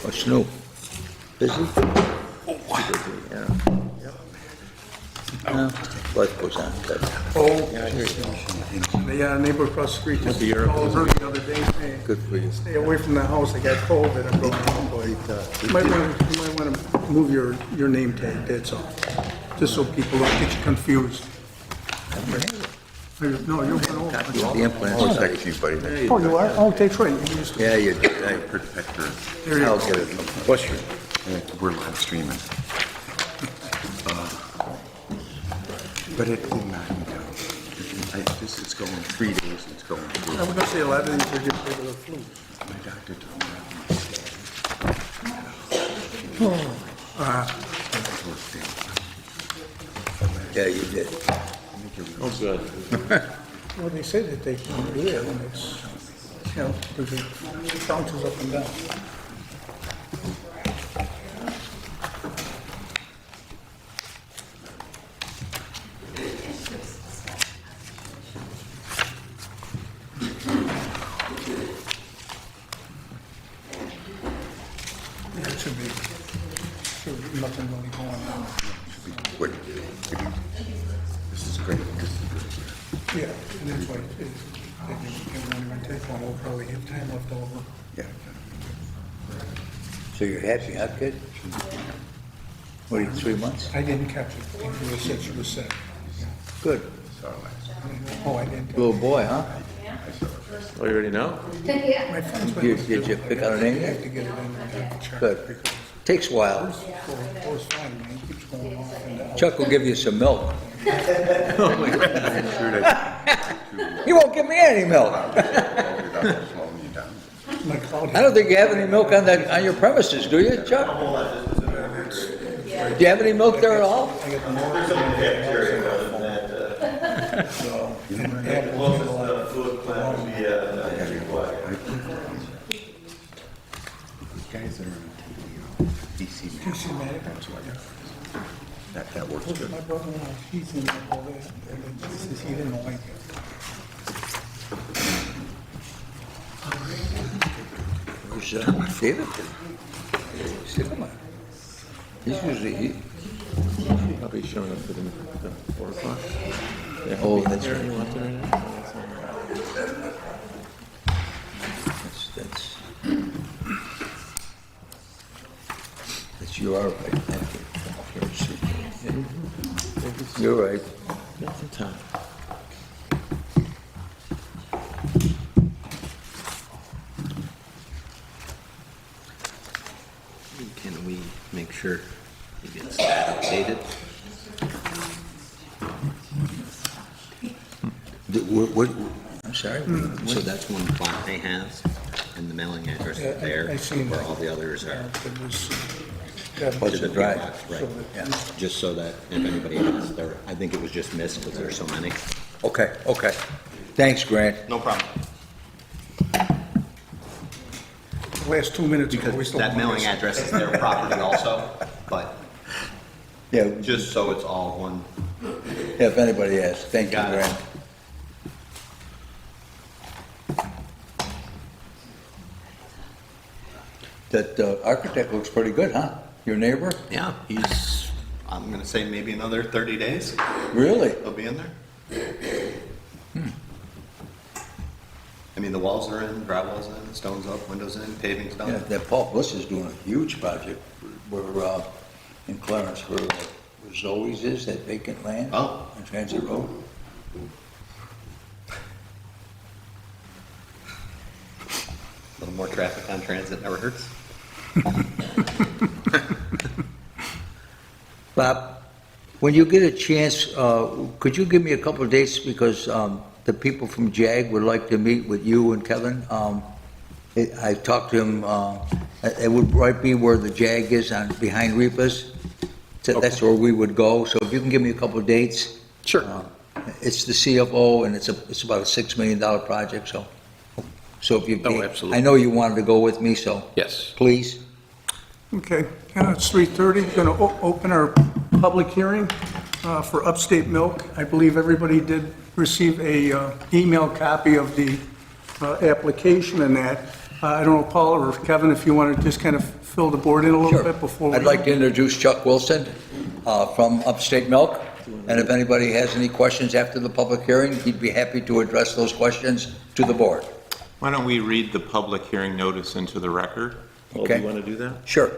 Oh, Snoop. Busy? Busy, yeah. No, life goes on. Oh, the neighbor across the street just called her the other day saying, Good for you. stay away from the house, I got COVID, I'm going home, boy. You might want to move your name tag, that's all, just so people don't get you confused. No, you're one over. The implants. Oh, thank you, buddy. Oh, you are? Oh, that's right. You used to- Yeah, you did. Protector. There you I'll go. get it. What's your? We're live streaming. But it did not, this is going 3 days, it's going I through. was gonna say a lot of these are just regular flu. My doctor told me. Yeah, you did. Oh, good. Well, they say that they can do it when it's, you know, because it bounces up and down. Yeah, it should be nothing really going on. Wait, this is great, this is good. Yeah, and that's why they won't even take one, we'll probably have time left over. Yeah. So you're happy, huh, kid? What, are you, 3 months? I didn't catch it, she said she was sick. Good. Oh, I didn't. Little boy, huh? Oh, you already know? My friends went Did you pick out a name to yet? get it in and have it checked. Good. Because Takes a while. it goes fine, man, it keeps going off and down. Chuck will give you some milk. I'm sure that He won't give me any milk. slowing you down. My cloud I don't think you have any milk on your premises, do you, Chuck? Do you have any milk there at all? I got the mortgage and everything else. So, and Apple did a lot of Guys that are on DC PC Medic. that works good. My brother-in-law, he's in all that, and he says he didn't like it. Where's David? Stick him on. He's usually, I'll be showing up for the 4 o'clock. Yeah, Oh, he'll be that's here. right. You want to right now? that's you are right. You're right. Got some time. Can we make sure it gets updated? I'm sorry? So that's one Bonte has, and the mailing address Yeah, is there, I seen where that. all the others are. It was. What's To the the drive? box, right, So yeah, that- just so that if anybody has, there, I think it was just missed because there's so many. Okay, okay. Thanks, Grant. No problem. The last 2 minutes. ago, we Because still that don't mailing miss. address is their property also, but Yeah, just so it's all one. yeah, if anybody asks. Thank you, Got it. Grant. That architect looks pretty good, huh? Your neighbor? Yeah, he's, I'm gonna say maybe another 30 days, Really? he'll be in there. I mean, the walls are in, drywall's in, stone's up, windows in, paving's Yeah, done. that Paul Bliss is doing a huge project. We're in Clarence, where Zoe's is, that vacant land. Oh. On Transit Road. A little more traffic on transit never hurts. Bob, when you get a chance, could you give me a couple of dates, because the people from JAG would like to meet with you and Kevin. I talked to him, it would right be where the JAG is on, behind Repa's. So that's where we would go, so if you can give me a couple of dates. Sure. It's the CFO, and it's about a $6 million project, so if you. Oh, absolutely. I know you wanted to go with me, so. Yes. Please. Okay, it's 3:30, going to open our public hearing for Upstate Milk. I believe everybody did receive a email copy of the application and that. I don't know, Paul or Kevin, if you want to just kind of fill the board in a little bit before. I'd like to introduce Chuck Wilson from Upstate Milk, and if anybody has any questions after the public hearing, he'd be happy to address those questions to the board. Why don't we read the public hearing notice into the record? Paul, do Okay. you want to do that? Sure.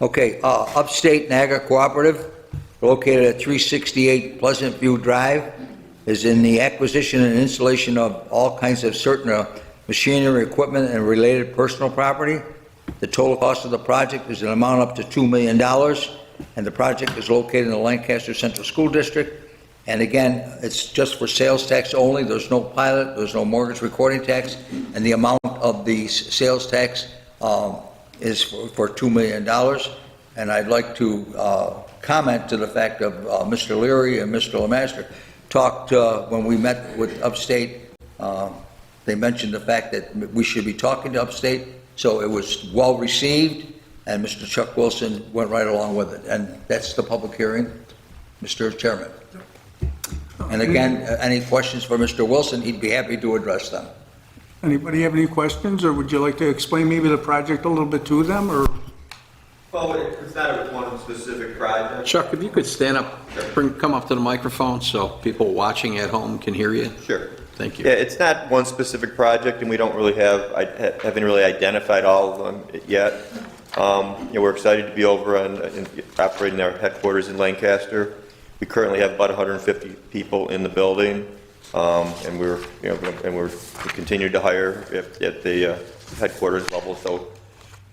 Okay, Upstate Naga Cooperative, located at 368 Pleasant View Drive, is in the acquisition and installation of all kinds of certain machinery, equipment, and related personal property. The total cost of the project is an amount up to $2 million, and the project is located in the Lancaster Central School District. And again, it's just for sales tax only. There's no pilot, there's no mortgage recording tax, and the amount of the sales tax is for $2 million. And I'd like to comment to the fact of Mr. Leary and Mr. Lemaster talked, when we met with Upstate, they mentioned the fact that we should be talking to Upstate, so it was well received, and Mr. Chuck Wilson went right along with it. And that's the public hearing, Mr. Chairman. And again, any questions for Mr. Wilson, he'd be happy to address them. Anybody have any questions, or would you like to explain maybe the project a little bit to them, or? Well, it's not one specific project. Chuck, if you could stand up, come up to the microphone so people watching at home can hear you. Sure. Thank you. Yeah, it's not one specific project, and we don't really haven't really identified all of them yet. We're excited to be over operating our headquarters in Lancaster. We currently have about 150 people in the building, and we continue to hire at the headquarters level. So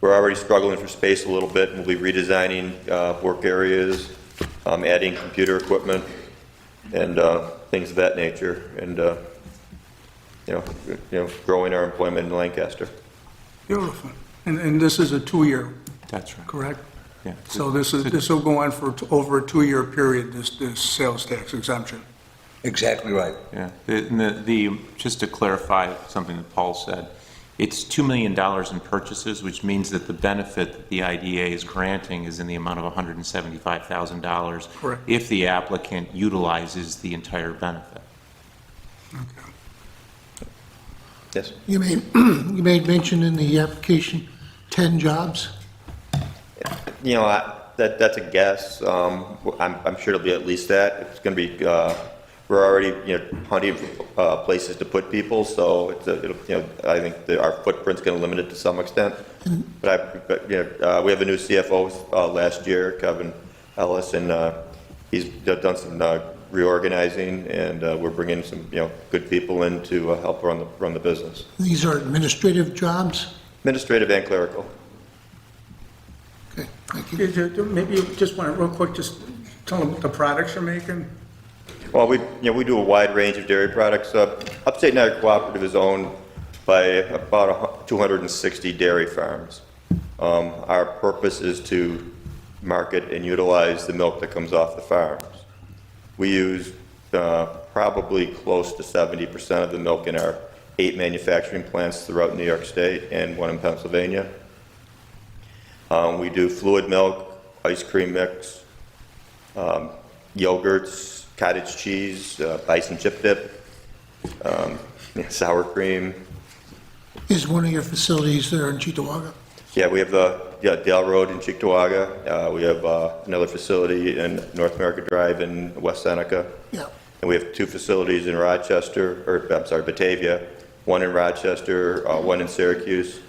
we're already struggling for space a little bit, and we'll be redesigning work areas, adding computer equipment, and things of that nature, and growing our employment in Lancaster. Beautiful. And this is a 2-year, That's right. correct? Yeah. So this will go on for over a 2-year period, this sales tax exemption. Exactly right. Yeah. Just to clarify something that Paul said, it's $2 million in purchases, which means that the benefit that the IDA is granting is in the amount of $175,000 Correct. if the applicant utilizes the entire benefit. Okay. Yes. You made mention in the application, 10 jobs. That's a guess. I'm sure it'll be at least that. It's going to be. We're already hunting for places to put people, so I think our footprint's going to limit it to some extent. But we have a new CFO last year, Kevin Ellis, and he's done some reorganizing, and we're bringing some good people in to help run the business. These are administrative jobs. Administrative and clerical. Okay, thank you. Maybe you just want to real quick, just tell them what the products you're making. Well, we do a wide range of dairy products. Upstate Naga Cooperative is owned by about 260 dairy farms. Our purpose is to market and utilize the milk that comes off the farms. We use probably close to 70% of the milk in our 8 manufacturing plants throughout New York State and 1 in Pennsylvania. We do fluid milk, ice cream mix, yogurts, cottage cheese, ice and chip dip, sour cream. Is one of your facilities there in Cheektowaga? Yeah, we have Dale Road in Cheektowaga. We have another facility in North America Drive in West Seneca. Yeah. And we have 2 facilities in Batavia, 1 in Rochester, 1 in Syracuse,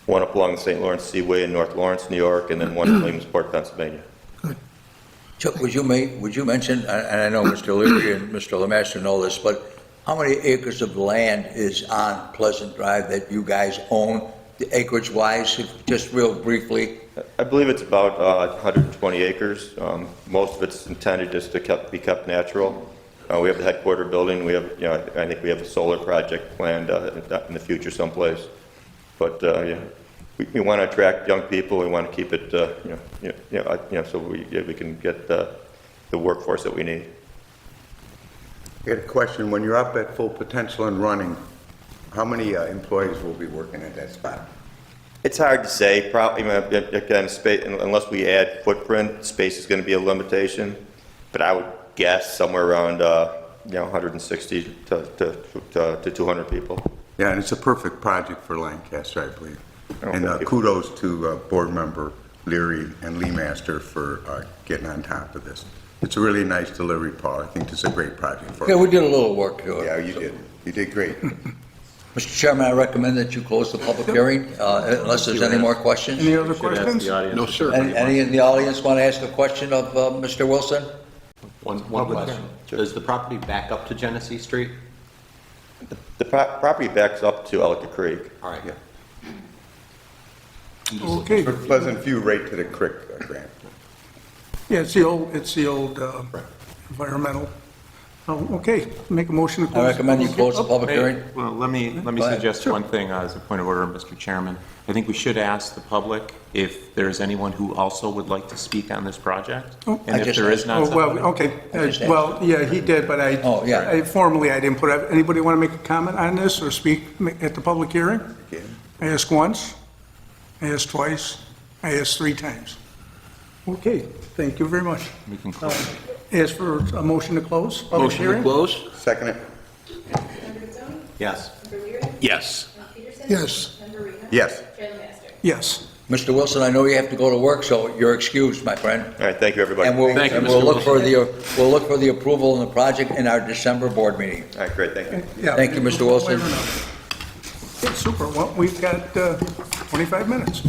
1 up along the St. Lawrence Seaway in North Lawrence, New York, and then 1 in Williamsport, Pennsylvania. Chuck, would you mention, and I know Mr. Leary and Mr. Lemaster know this, but how many acres of land is on Pleasant Drive that you guys own, acreage-wise, just real briefly? I believe it's about 120 acres. Most of it's intended just to be kept natural. We have the headquarter building. We have, I think we have a solar project planned in the future someplace. But we want to attract young people. We want to keep it, so we can get the workforce that we need. I got a question. When you're up at full potential and running, how many employees will be working at that spot? It's hard to say. Probably, again, space, unless we add footprint, space is going to be a limitation. But I would guess somewhere around 160 to 200 people. Yeah, and it's a perfect project for Lancaster, I believe. And thank you. kudos to Board Member Leary and Lee Master for getting on top of this. It's a really nice delivery, Paul. I think this is a great project for Yeah, us. we did a little work to it. Yeah, you did. You did great. Mr. Chairman, I recommend that you close the public hearing, unless there's any more questions. Any other Should ask questions? the audience. No, sir. Any in the audience want to ask a question of Mr. Wilson? One question. Does the property back up to Genesee Street? The property backs up to Ellicott Creek. All right. Okay. Pleasant view right to the creek, Grant. Yeah, it's the old environmental. Oh, okay, make a motion to close. I recommend you close the public Hey, hearing. well, let me Go ahead. suggest one thing as a point of order, Mr. Chairman. I think we should ask the public if there's anyone who also would like to speak on this project. Oh, And I if just there is asked. not Oh, well, someone, okay. I just Well, yeah, he did, but Oh, yeah. formally, I didn't put it. Anybody want to make a comment on this or speak at the public hearing? Okay. I asked once, I asked twice, I asked 3 times. Okay, thank you very much. we can close. Ask for a motion to close public Motion to hearing? close? Second it? Yes. Yes. Yes. Yes. Yes. Mr. Wilson, I know you have to go to work, so you're excused, my friend. All right, thank you, everybody. And we'll, Thank you, and we'll Mr. look for we'll look for the approval of the project in our December board meeting. All right, great, thank you. Yeah. Thank you, Mr. Wilson. Okay, super. Well, we've got 25 minutes.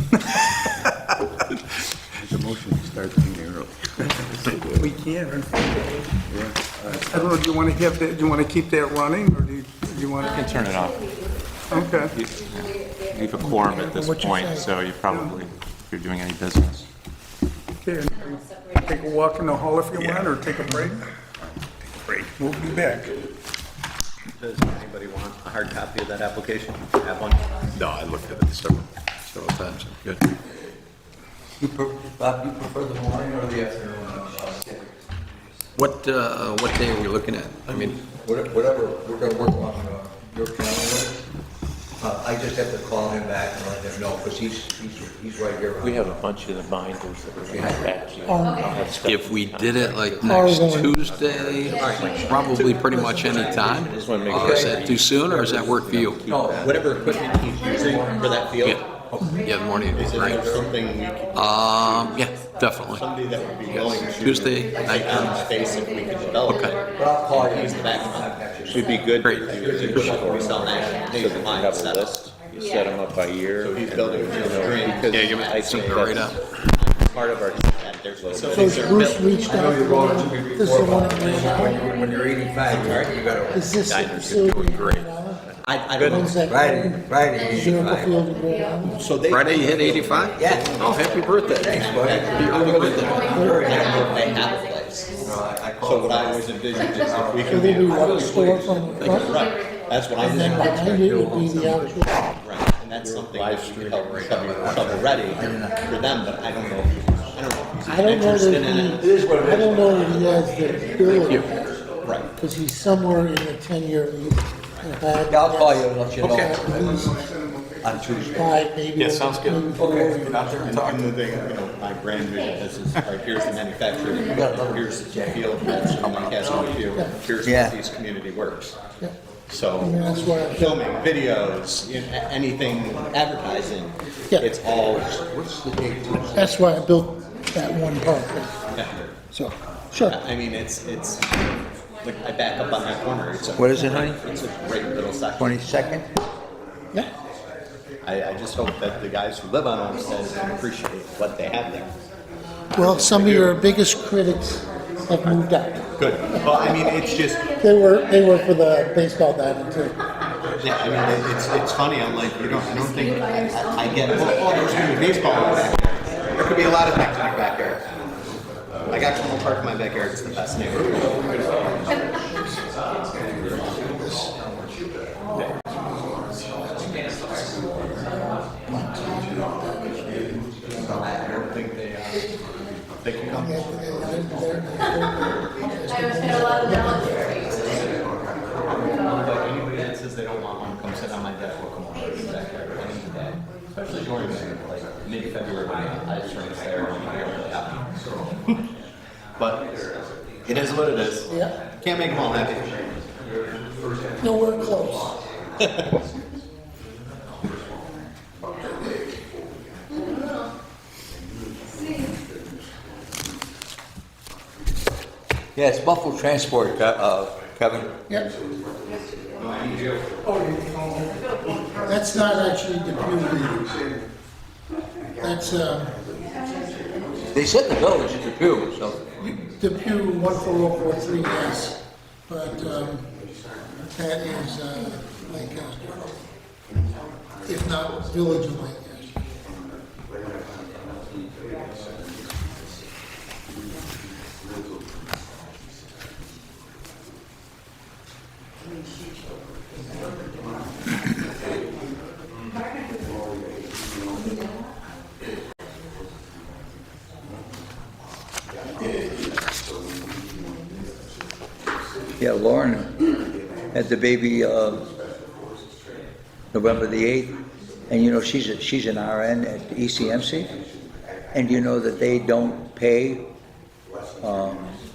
There's a motion to start the meeting early. We can. I don't know, do you want to have that, do you want to keep that running, or do you want You can to? turn it off. Okay. You have a quorum at this What you point, say. so you probably, if you're doing any business. Okay. Take a walk in the hall if you want, or take a break. Take a break. We'll be back. Does anybody want a hard copy of that application? Have one? No, I looked at it several times. Good. Bob, you prefer the morning or the afternoon? What day are we looking at? I mean, Whatever, we're gonna work on your calendar. I just have to call him back and let him know, because he's right here. We have a bunch of the binders that are behind that. if we did it like Are we next going- Tuesday, probably pretty much any time. Just wanna make Is that too soon, or does that work for you? No, Whatever equipment he's using for that field, Yeah. Yeah, the morning, is right? it something we could, Yeah, definitely. somebody that would be willing to Tuesday night. take on space if we could develop Okay. it? but I'll call you. Use the background. It'd be good Great. if you We sell so that you nationwide have a setup. list, you set them up by year. So he's building a field of dreams. Because Yeah, give me I something think to write that's up. part of our, There's So facilities has that are Bruce built. reached out to them? This is the one in Grand When you're 85, right, you gotta, Is this the facility in Grand Island? I don't know. When's that? Friday, Vehicle 85. field in Grand Island? So they, Friday, you hit 85? Yeah. Oh, happy birthday. Thanks, buddy. I don't know if they have a place. So what I always envisioned is if we So can be there'd be a one store from the front, right, that's what I and then envisioned. behind it would be the actual, Right, and that's something that we could help shovel ready for them, but I don't know if he's I don't know interested that in it. he, I don't know that he has the ability, Right. because he's somewhere in the 10-year lease. and had Yeah, I'll call you and let you know at least on Tuesday. 5, maybe. Yeah, sounds good. maybe 4 years. And the thing, my grand vision is, all right, here's the manufacturer, here's the field, that's in Lancaster field, here's Yeah. how this community works. Yeah. So, I mean, that's why I- filming, videos, anything, advertising, Yeah. it's all, That's why I built that one part. So, sure. I mean, it's, like, I back up on that corner, it's a. What is it, honey? It's a great little section. 22nd? Yeah. I just hope that the guys who live on Olmsted can appreciate what they have there. Well, some of your biggest critics have moved out. Good. Well, I mean, it's just, They were for the baseball diamond too. yeah, I mean, it's funny, I'm like, I don't think, I get, well, there's gonna be baseball in the backyard. There could be a lot of things in your backyard. I got Trammell Park in my backyard, it's the best neighborhood. I don't think they can come. Like anybody that says they don't want one, come sit on my deck or come over to the backyard any day. Especially during like mid-February when the ice rinks there and you're really happy. But it is what it is. Yeah. Can't make them all happy. Nowhere close. Yeah, it's Buffalo Transport, Kevin. Yep. That's not actually Depew. That's They said the village is Depew, so. Depew 14043, yes. But that is Lancaster. If not Village of Lancaster. Yeah, Lauren had the baby November the 8th, and you know, she's an RN at ECMC, and you know that they don't pay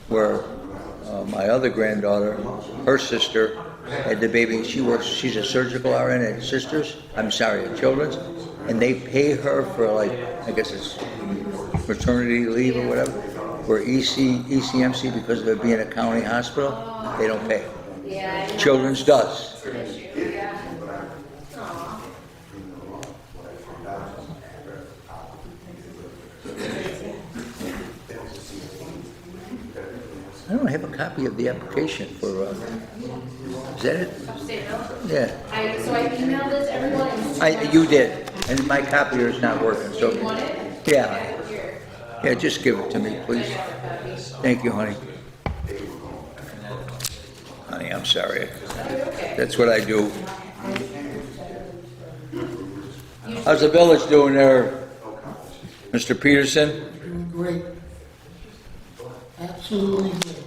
where my other granddaughter, her sister, had the baby. She's a surgical RN at Sisters, at Children's, and they pay her for like, I guess it's maternity leave or whatever, where ECMC, because of it being a county hospital, they don't pay. Children's does. I don't have a copy of the application for, is that it? Yeah. So I emailed it to everyone. You did, and my copier is not working, so. You want it? Yeah. Yeah, just give it to me, please. Thank you, honey. Honey, I'm sorry. That's what I do. How's the village doing there, Mr. Peterson? Doing great. Absolutely great.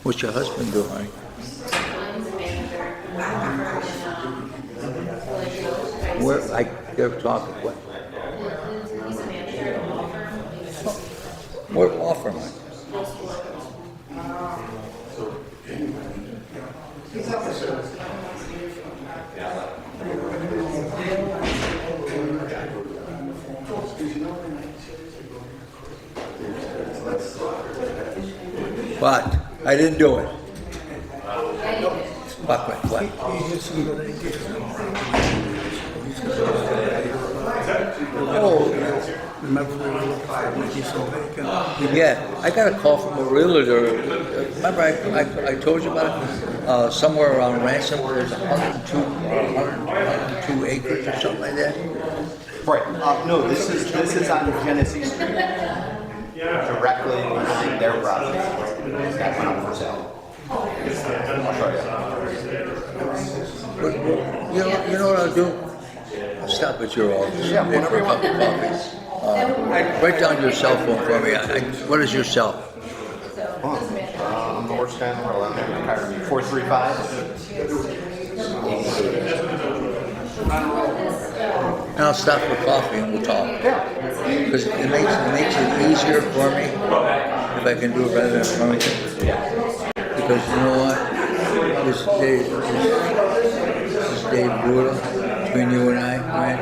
What's your husband doing, honey? Mine's a manager. Where, they're talking, what? He's a manager at a law firm. What law firm? What? I didn't do it. What? Oh, Remember we were looking for Mickey so vacant? yeah, I got a call from a realtor. Remember I told you about it? Somewhere around Ransom, there's 102 acres or something like that. Right, no, this is on Genesee Street, directly behind their property. That went up for sale. I'll show you. You know what I'll do? I'll stop at your office. Yeah, Pay for whenever a you cup of coffee. Write down your cell phone for me. What is your cell? The worst guy in the world, I'm going to retire. 435. And I'll stop for coffee and we'll talk. Because it makes it easier for me if I can do it rather than phone. Because you know what? This is Dave Brutal between you and I, right?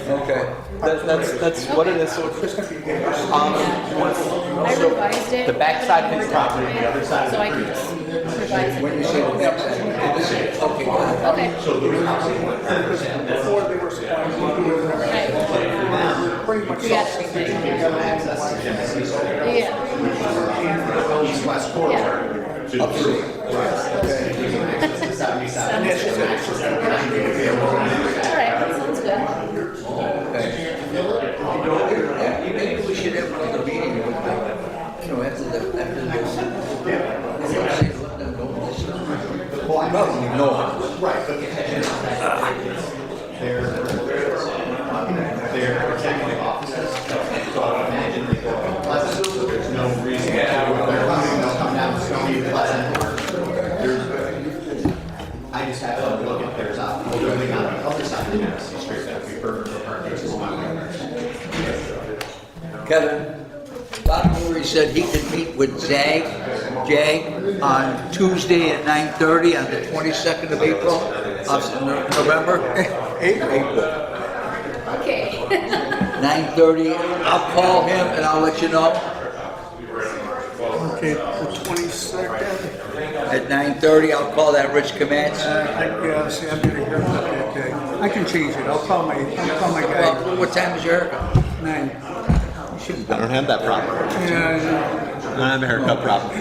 Okay. That's what it is. I revised it. The backside of his property, the other side. So I can just revise it. When you say the backside, this is, okay, got it. Okay. Before they were supplying pretty much We got everything. Yeah. Yeah. Upstate. Sounds Kevin, Bob Murray said he could meet with Jag on Tuesday at 9:30 on the 22nd of April, of November. April. Okay. 9:30. I'll call him and I'll let you know. Okay, the 22nd. At 9:30, I'll call that Rich Comanche. Yeah, see, I'm gonna hear about that day. I can change it. I'll call my guy. Well, what time is your haircut? 9. I don't have that problem. Yeah, I don't have a haircut problem.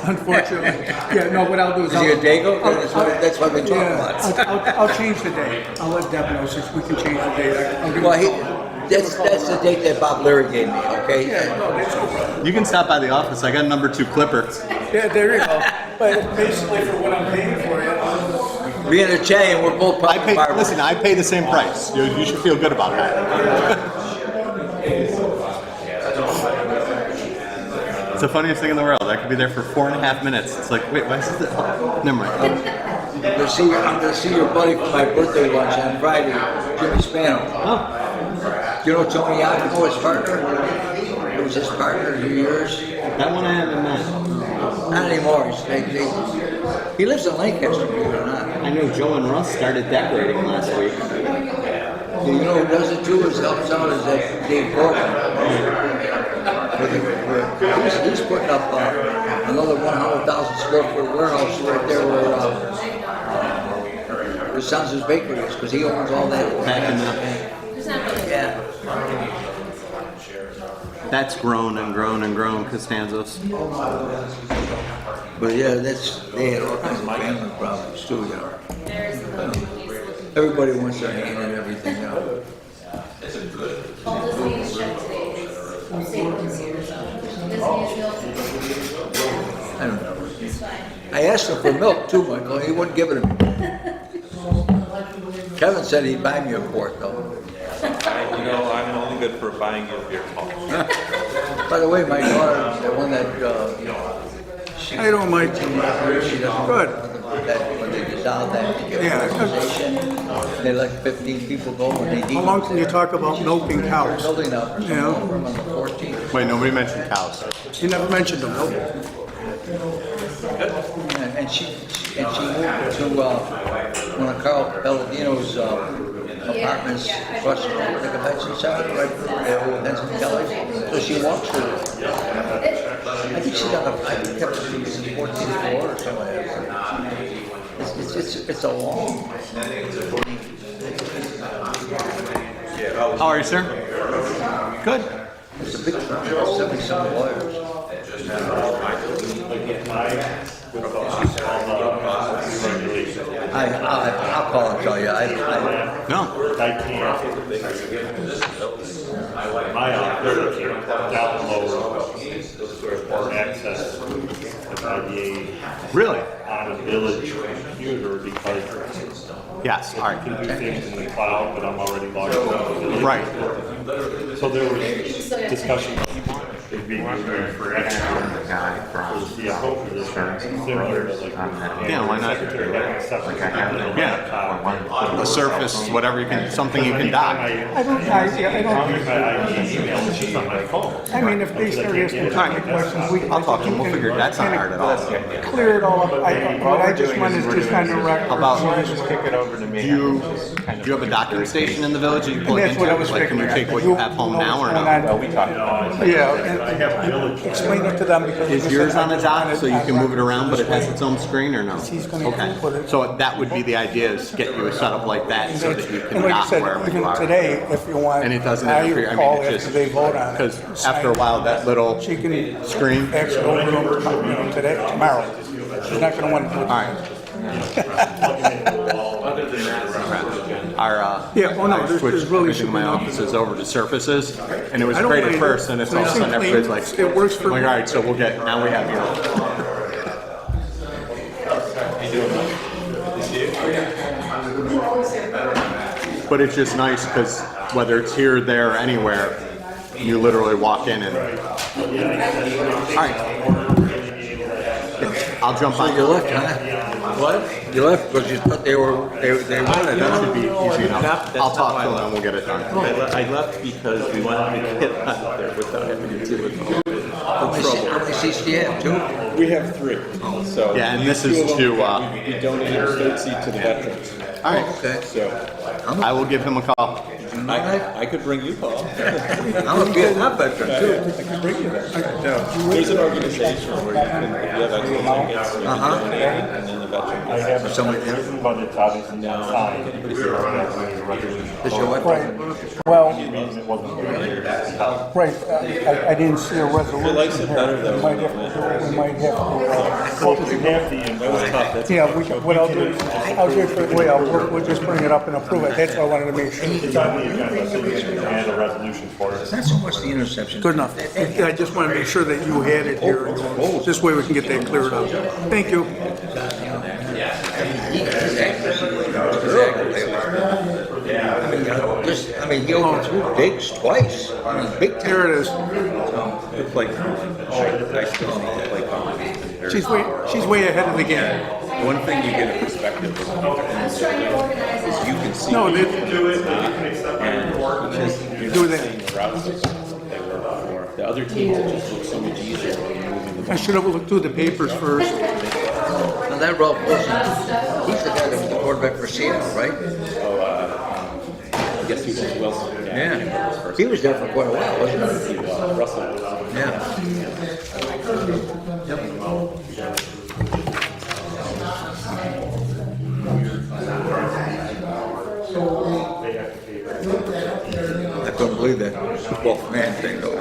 unfortunately. Yeah, no, what I'll do is. Is he a Dago? That's what we talk about. I'll change the date. I'll let Deb know since we can change the date. I'll give Well, him- that's the date that Bob Leary gave me, okay? Yeah, no, that's no problem. You can stop by the office. I got a number 2 clipper. Yeah, there you go. But basically for what I'm paying for it, Being a chain, we're both I probably pay. Listen, I pay the same price. You should feel good about that. It's the funniest thing in the world. I could be there for 4.5 minutes. It's like, wait, why is it? Never mind. I'm gonna see your buddy for my birthday lunch on Friday, Jimmy Spano. Do you know Tony Yakimo, his partner? It was his partner for years. That one I haven't met. Not anymore. He lives in Lancaster, believe it or not. I know Joe and Russ started decorating last week. You know who does it too, is helps out, is that Dave Gordon. He's putting up another 100,000 square foot warehouse right there where his son's bakery is, because he owns all that. Back in the, Yeah. that's grown and grown and grown, Costanzas. But yeah, they had all kinds of family problems too, you know. There's Everybody wants their hand in everything, you know. Walt Disney is shut today. It's Staples here, so Disney is built. I don't know. It's fine. I asked him for milk too, Michael, and he wouldn't give it to me. Kevin said he'd buy me a quart though. You know, I'm only good for buying you a beer, Paul. By the way, my daughter, the one that, I don't mind. she doesn't. Good. That when they dissolve that Yeah. organization, they let 15 people go when they need. How long can you talk about milking cows? Building up, Yeah. on the 14th. Wait, nobody mentioned cows. You never mentioned them, no? And she moved to one of Carl Palladino's apartments across the street from the convention center, right from the old Henson Kelly. So she walks through it. I think she's on the, I think that was the 14th floor or something like that. It's a long. How are you, sir? Good. It's a big firm, 70-some lawyers. I'll call and tell you. No. I can't. My office can't download or access an IDA Really? on a village computer because Yes. All I can do right. things in the cloud, but I'm already logged into the village. Right. So there was discussion of being removed for extra Guy for the from CFO position, similar to like. Yeah, why not? Secretary having a separate laptop. Yeah. A Surface, whatever you can, something you can dock. I don't Use my ID email, it's just on my phone. I mean, if they start asking too many questions, we can. I'll talk to them. We'll figure it. That's not hard at all. Clear it all up. What I just want is just on the record. How about, just kick it over to me. do you have a docking station in the village that you And plug that's what I into? was Like, can you figuring. take what you have home now or no? Well, we talked about it. Yeah, and explain it to them because. Is yours on a dock so you can move it around, but it has its own screen or no? He's gonna put Okay. it- So that would be the idea, is get you a setup like that so that you can And like I dock said, wherever you even are. today, if you want. And it doesn't now you interfere. I mean, call it's after just- they vote on it. Because after a while, that little She can. screen. Fax it over to them, today, tomorrow. She's not gonna want to do it. All right. Our Yeah, oh no, I there's switched really everything should in be my nothing. offices over to Surfaces, and it was I don't great at mind first, it. and it's all of a Nice sudden and everybody's clean. like, It works for like, me. all right, so we'll get, now we have you. But it's just nice because whether it's here, there, or anywhere, you literally walk in and. All right. I'll I'll jump So on. you left, huh? What? You left because you thought they wanted, huh? Should be easy enough. I'll talk to them and we'll get it done. I left because we wanted to get out of there without having to deal with all the How many seats do you have, two? We have 3, so. Yeah, and this is to, We donated a third seat to the veterans, all right, Okay. so I will give him a call. I could bring you, Paul. I'm a Vietnam veteran too. I could bring you there. No, there's an organization where you can, if you have extra tickets, you can donate, and then the veteran I gets. have Somebody- some budgets obviously not signed. Does your wife? Well, Reason it wasn't here. right, I didn't see a resolution likes it better here. though. We might have to, So if you have the That was tough, that's. yeah, what I'll do, I'll do it for the way, we'll just bring it up and approve it. That's what I wanted to make sure. it's on the agenda, so you can add a resolution for it. Not so much the interception. Good enough. I just want to make sure that you had it here. This way we can get that cleared up. Thank you. I mean, he opened through digs twice. I mean, big time. Here it is. The play company. I still need the play company. She's way ahead of the game. One thing you get a perspective is you can see. No, people they- do it, and just, you're Do not that. seeing the routes that they were before. The other teams, it just look so much easier when you're moving the I should have looked through the papers first. Now that Ralph Wilson, he's the guy that was the quarterback for Seattle, right? I guess he was Wilson. Yeah. He was there for quite a while, wasn't he? He was, Russell was. Yeah. I couldn't believe that Wolf man thing though.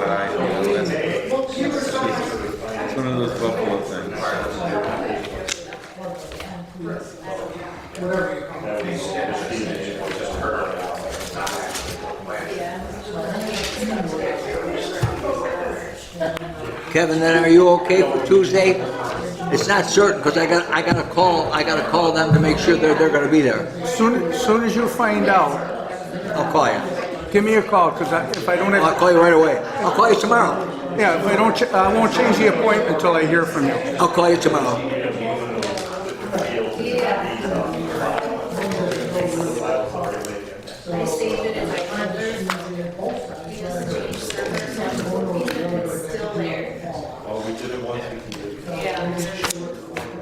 It's one of those Buffalo things. Kevin, then are you okay for Tuesday? It's not certain because I gotta call them to make sure they're gonna be there. Soon as you find out, I'll call you. give me a call, because if I don't I'll have, call you right away. I'll call you tomorrow. yeah, if I don't, I won't change the appointment until I hear from you. I'll call you tomorrow. I saved it in my calendar. He doesn't change servers, it's still there. Oh, we did it once, we can do it. Yeah.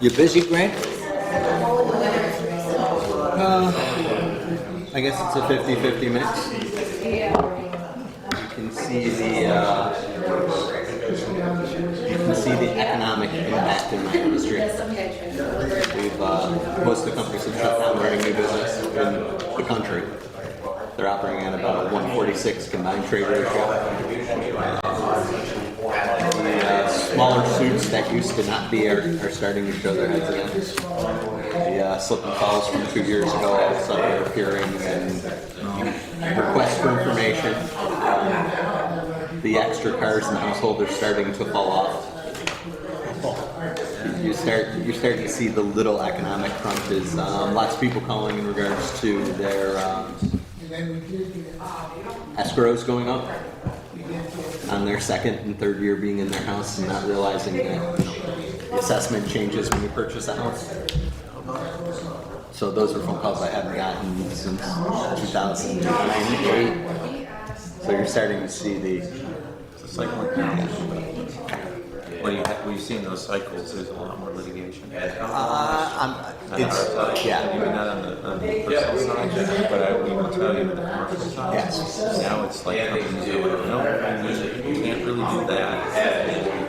You busy, Grant? I guess it's a 50-50 mix. You can see the economic impact in my industry. We've most of the companies have shut down running new business in the country. They're operating at about a 146 combined trade ratio. The smaller suits that used to not be are starting to show their heads again. The slip and falls from 2 years ago, all of a sudden are appearing, and requests for information. The extra cars in the household are starting to fall off. You're starting to see the little economic crunches. Lots of people calling in regards to their escrows going up on their second and third year being in their house and not realizing that the assessment changes when you purchase a house. So those are phone calls I haven't gotten since 2008. So you're starting to see It's like when you've seen those cycles, there's a lot more litigation. yeah. Maybe not on the personal side, but we will tell you the commercial side. Yes. Now it's like companies are like, no, you can't really do that.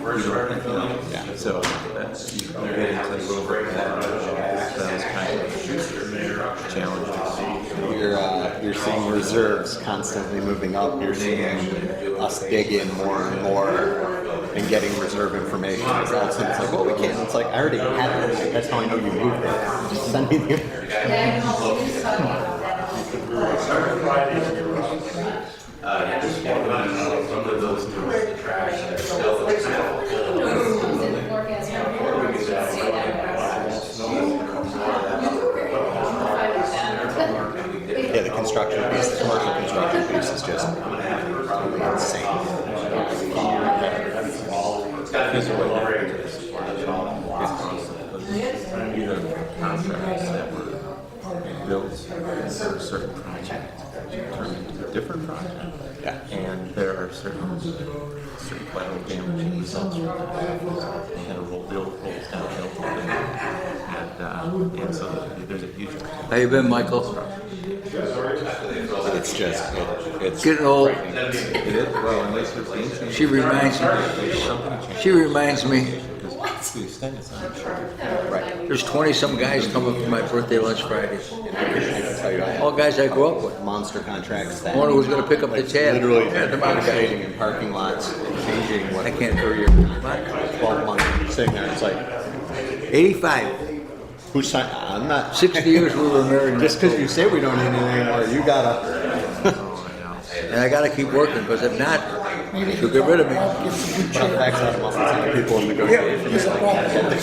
We don't, so that's, you get into a little bit more those kind of challenges. You're seeing reserves constantly moving up. You're seeing us dig in more and more and getting reserve information. It's all of a sudden it's like, well, we can't. It's like, I already have it. That's how I know you moved it. Just send me the information. Yeah, the construction piece, the commercial construction piece is just totally insane. Either contracts that were built for a certain project turned into a different project. Yeah. And there are certain collateral damage results from that. And the bill rolls downhill. And so there's a huge. How you been, Michael? It's just, it's Getting old. It is, well, unless there's game change. She reminds me. There's something changed. She reminds me. To the extent it's not sure. There's 20-some guys coming for my birthday lunch Friday. I can tell you, I All guys I grew up with. have monster contracts that. One who's going to pick up the tab. Literally, Yeah, the amount of guys. negotiating in parking lots, changing what I can't per year, What? 12 months, sitting there, it's like, 85. who signed, I'm not. 60 years we were married. Just because you say we don't need anything anymore, you gotta. And I got to keep working, because if not, she'll get rid of me. Backs out muscles and people in negotiations, like, get the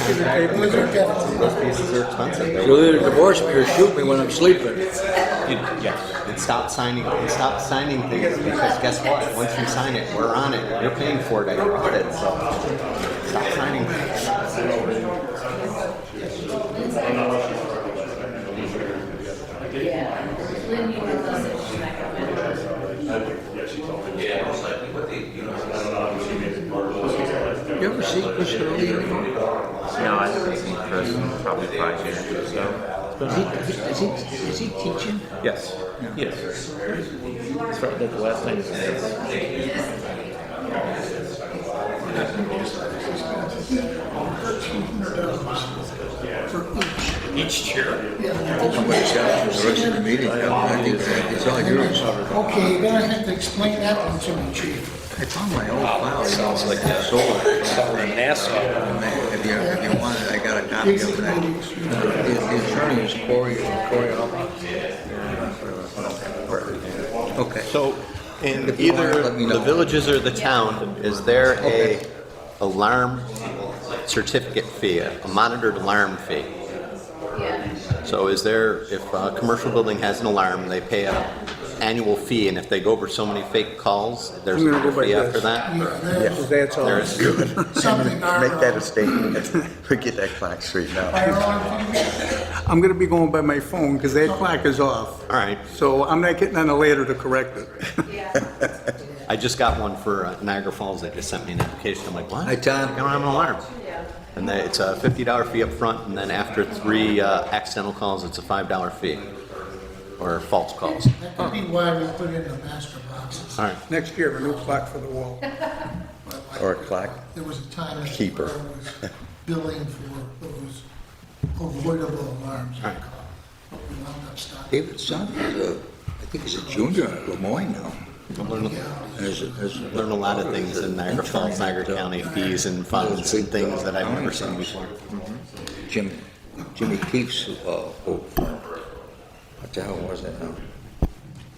contract, those pieces are expensive. She'll either divorce me or shoot me when I'm sleeping. Yes. And stop signing things, because guess what? Once you sign it, we're on it. You're paying for it at your credit, so stop signing things. Yeah. Lynn, you did this, she's not coming. You ever see Chris Early anymore? No, I haven't seen Chris in probably 5 years or so. Is he teaching? Yes. Yes. It's probably the last time he's each chair. Somebody's got for the rest of the meeting. I think it's all yours. Okay, you're gonna have to explain that one to me, chief. I found my old file. Sounds like that. Sold it. If you want it, I got a copy of that. The attorney is Corey Alba. Okay. So, in If you want, either let me the know. villages or the town, is there a alarm certificate fee, a monitored alarm fee? Yeah. So is there, if a commercial building has an alarm, they pay a annual fee, and if they go over so many fake calls, there's I'm gonna a go by fee this. after that? Yes, that's all. There is. Something, Make that a statement. Get that clock straight now. I'm gonna be going by my phone, because that clock is off. All right. So I'm not getting on a ladder to correct it. Yeah. I just got one for Niagara Falls. They just sent me an application. I'm like, what? Hi, Tom. I don't have an alarm. And it's a $50 fee up front, and then after 3 accidental calls, it's a $5 fee. Or false calls. That could be why we put in the master boxes. All right. Next year, a new clock for the wall. Or a clock. There was a time that Keeper. where I was billing for those avoidable alarms. Right. But we wound up stopping. David Son is I think he's a junior at Lemoyne now. Learn a lot of things in Niagara Falls, Niagara County, fees and funds and things that I've never seen before. Jimmy Keefe's old firm. What the hell was that now?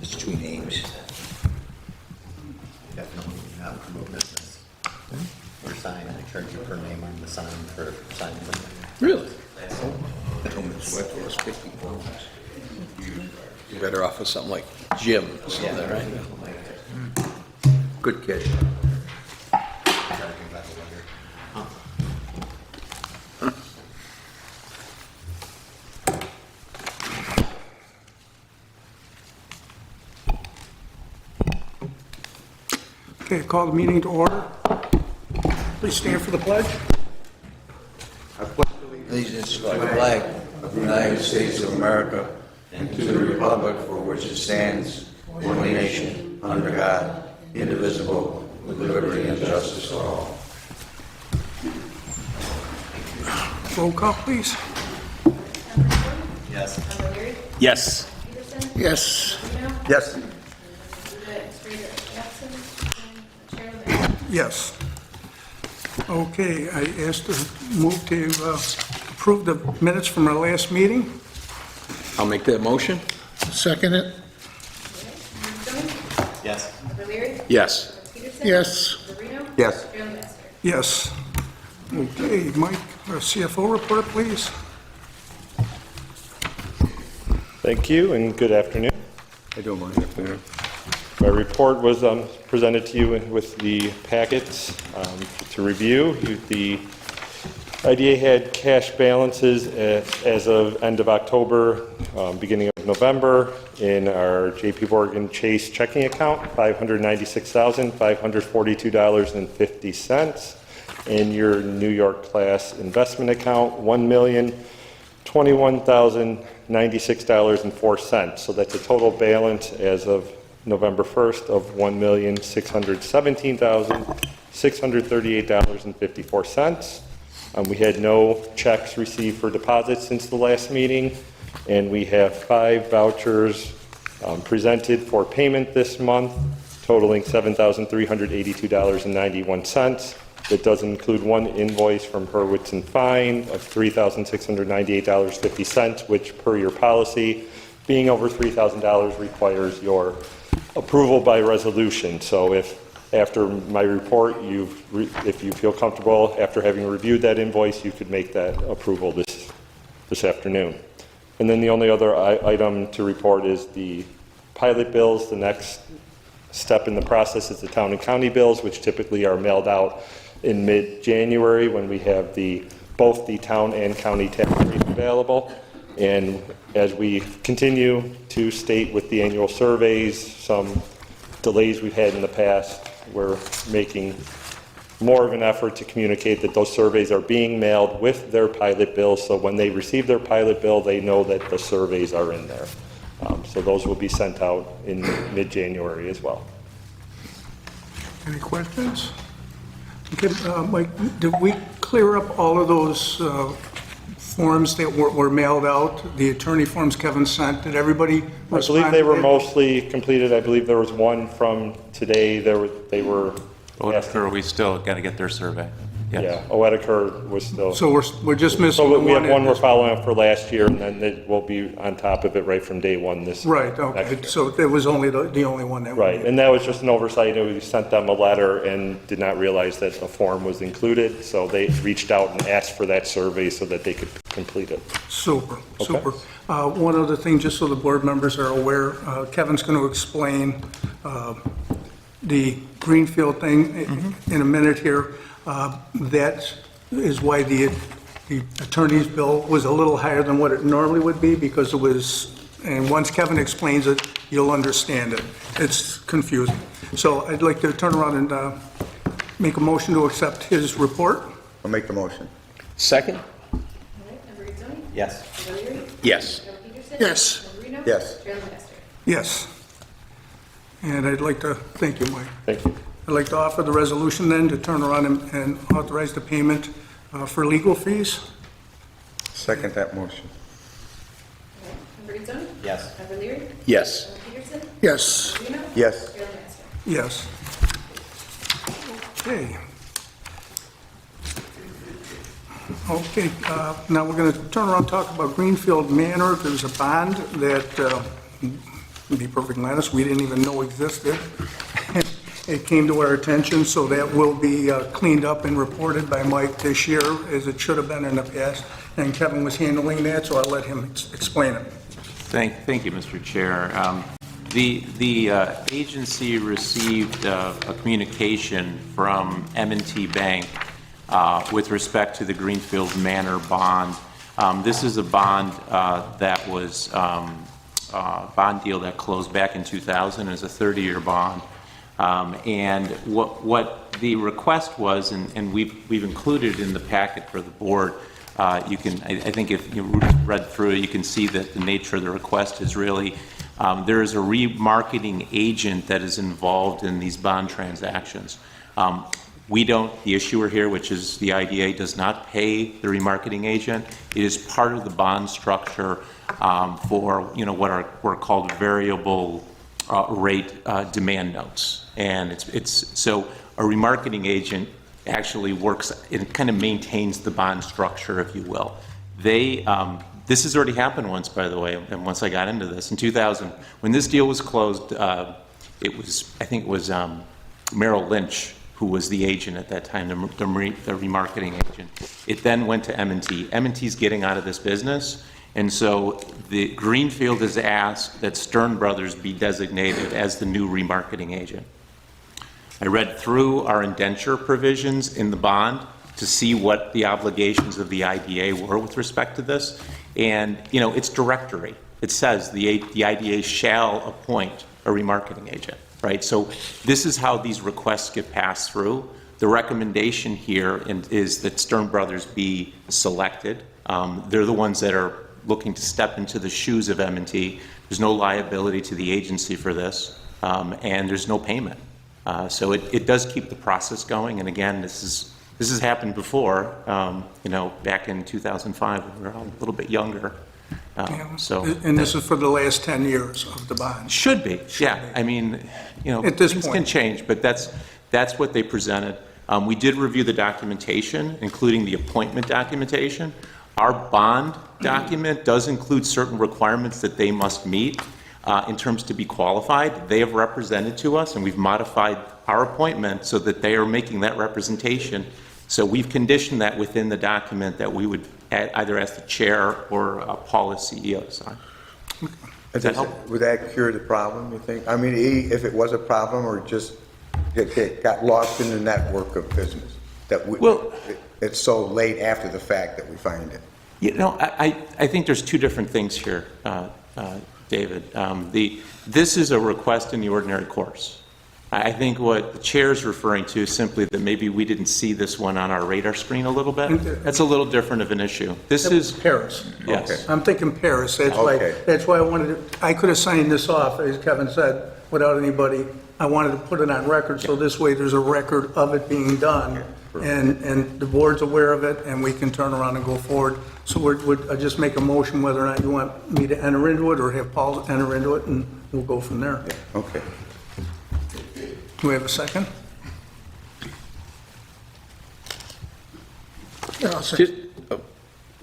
It's 2 names. Definitely not promote business. Or sign, I charge you per name on the sign for signing. Really? I told him his wife was 50 pounds. You're better off with something like Jim, something, right? Good kid. Okay, call the meeting to order. Please stand for the pledge. Allegiance to the flag of the United States of America and to the republic for which it stands, one nation, under God, indivisible, with liberty and justice for all. Roll call, please. Yes. Yes. Yes, Yes. Yes. Okay, I asked to move to approve the minutes from our last meeting. I'll make that motion. second it, Yes. Yes. yes. Yes. Yes. Okay, Mike, our CFO report, please. Thank you and good afternoon. I don't mind if they're... My report was presented to you with the packets to review. The IDA had cash balances as of end of October, beginning of November, in our JP Morgan Chase checking account, $596,542.50. In your New York class investment account, $1,021,096.04. So that's a total balance as of November 1st of $1,617,638.54. We had no checks received for deposits since the last meeting, and we have 5 vouchers presented for payment this month, totaling $7,382.91. It does include 1 invoice from Hurwitz and Fine of $3,698.50, which, per your policy, being over $3,000 requires your approval by resolution. So if after my report, if you feel comfortable after having reviewed that invoice, you could make that approval this afternoon. And then the only other item to report is the pilot bills. The next step in the process is the town and county bills, which typically are mailed out in mid-January when we have both the town and county tax rate available. And as we continue to state with the annual surveys, some delays we've had in the past, we're making more of an effort to communicate that those surveys are being mailed with their pilot bills, so when they receive their pilot bill, they know that the surveys are in there. So those will be sent out in mid-January as well. Any questions? Okay, Mike, did we clear up all of those forms that were mailed out, the attorney forms Kevin sent? Did everybody respond? I believe they were mostly completed. I believe there was one from today. They were. Oedeker, we still got to get their survey. Yes. Yeah, Oedeker was still. So we're just missing So the we have one we're in- following up for last year, and then it will be on top of it right from day one this. Right, okay, next year. so it was only the only one that. Right, and that was just an oversight. We sent them a letter and did not realize that a form was included, so they reached out and asked for that survey so that they could complete it. Super, Okay. super. One other thing, just so the board members are aware, Kevin's going to explain the Greenfield thing in a minute here. That is why the attorney's bill was a little higher than what it normally would be, because it was, and once Kevin explains it, you'll understand it. It's confusing. So I'd like to turn around and make a motion to accept his report. I'll make the motion. Second? All right, Member Rizzoni? Yes. Member Leary? Yes. Member Peterson? Yes. Member Reno? Yes. Chair Lancaster? Yes. And I'd like to, thank you, Mike. Thank you. I'd like to offer the resolution then to turn around and authorize the payment for legal fees. Second that motion. All right, Member Rizzoni? Yes. Member Leary? Yes. Member Peterson? Yes. Member Reno? Yes. Chair Lancaster? Yes. Okay. Okay, now we're going to turn around and talk about Greenfield Manor. There's a bond that, to be perfectly honest, we didn't even know existed. It came to our attention, so that will be cleaned up and reported by Mike this year, as it should have been in the past. And Kevin was handling that, so I'll let him explain it. Thank you, Mr. Chair. The agency received a communication from M&T Bank with respect to the Greenfield Manor bond. This is a bond that was a bond deal that closed back in 2000 as a 30-year bond. And what the request was, and we've included in the packet for the board, you can, I think if you read through it, you can see that the nature of the request is really, there is a remarketing agent that is involved in these bond transactions. We don't, the issuer here, which is the IDA, does not pay the remarketing agent. It is part of the bond structure for, what are called variable rate demand notes. And it's so a remarketing agent actually works, it kind of maintains the bond structure, if you will. They, this has already happened once, by the way, and once I got into this. In 2000, when this deal was closed, it was, I think it was Merrill Lynch who was the agent at that time, the remarketing agent. It then went to M&T. M&T's getting out of this business, And so the Greenfield has asked that Stern Brothers be designated as the new remarketing agent. I read through our indenture provisions in the bond to see what the obligations of the IDA were with respect to this. And, you know, it's directory. It says the IDA shall appoint a remarketing agent, right? So this is how these requests get passed through. The recommendation here is that Stern Brothers be selected. They're the ones that are looking to step into the shoes of M&T. There's no liability to the agency for this, and there's no payment. So it does keep the process going. And again, this has happened before, you know, back in 2005 when we were all a little bit younger. And this is for the last 10 years of the bond? Should be, yeah. I mean, you know, At this things point. can change, but that's what they presented. We did review the documentation, including the appointment documentation. Our bond document does include certain requirements that they must meet in terms to be qualified. They have represented to us, and we've modified our appointment so that they are making that representation. So we've conditioned that within the document that we would either ask the chair or Paul as CEO to sign. Does that help? Would that cure the problem, you think? I mean, if it was a problem or just it got lost in the network of business? It's so late after the fact that we find it. You know, I think there's two different things here, David. This is a request in the ordinary course. I think what the chair is referring to is simply that maybe we didn't see this one on our radar screen a little bit. That's a little different of an issue. This is Paris. yes. Okay. I'm thinking Paris. That's why I wanted to, I could have signed this off, as Kevin said, without anybody. I wanted to put it on record, so this way there's a record of it being done, and the board's aware of it, and we can turn around and go forward. So I just make a motion whether or not you want me to enter into it or have Paul enter into it, and we'll go from there. Okay. Do we have a second? Yeah, I'll say-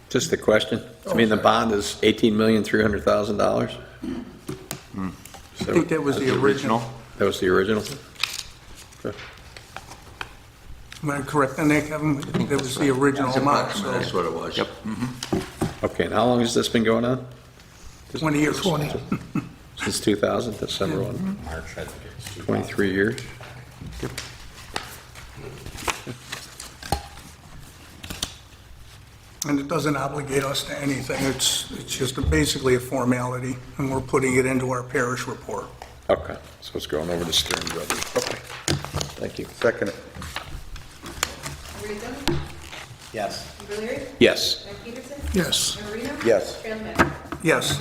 Just a question. I mean, the bond is $18,300,000? I think that was the original. That was the original? Okay. Am I correct on that, Kevin? I think that was the original amount, so That's what it was. Yep. Okay, and how long has this been going on? 20 years. 20. Since 2000, December 1? March, I think it's 23 years? And it doesn't obligate us to anything. It's just basically a formality, and we're putting it into our parish report. Okay, so it's going over to Stern Brothers. Okay, thank you. Second. Rita? Yes. O'Leary? Yes. Mike Peterson? Yes. Marino? Yes. Chairman Mayor? Yes.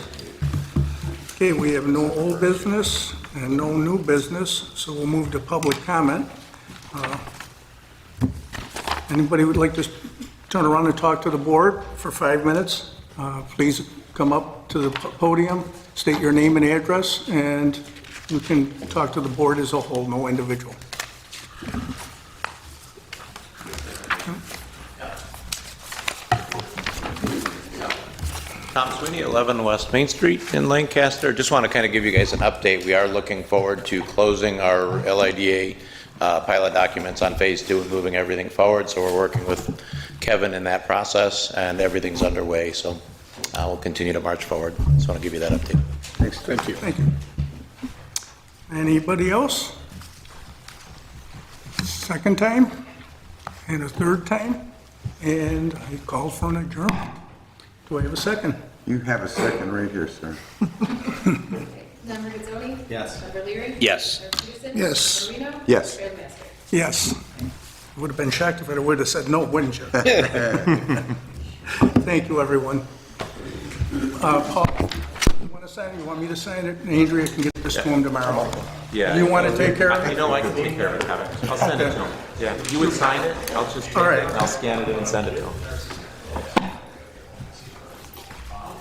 Okay, we have no old business and no new business, so we'll move to public comment. Anybody would like to turn around and talk to the board for 5 minutes? Please come up to the podium, state your name and address, and you can talk to the board as a whole, no individual. Tom Sweeney, 11 West Main Street in Lancaster. Just want to kind of give you guys an update. We are looking forward to closing our LIDA pilot documents on Phase 2 and moving everything forward. So we're working with Kevin in that process, and everything's underway. So we'll continue to march forward. Just want to give you that update. Thanks. Thank you. Thank you. Anybody else? Second time and a third time, and I call for an adjournment. Do I have a second? You have a second right here, sir. Member Gazzoni? Yes. Member Leary? Yes. Member Peterson? Yes. Marino? Yes. Chairman Master? Yes. I would have been shocked if I would have said no, wouldn't you? Thank you, everyone. Paul, you want to sign it? You want me to sign it? And Andrea can get this to him tomorrow. Yeah. You want to take care of I it? know I can take care of it, Kevin. I'll send it to him. Yeah, you would sign it, I'll just take All it, right. and I'll scan it in and send it to him.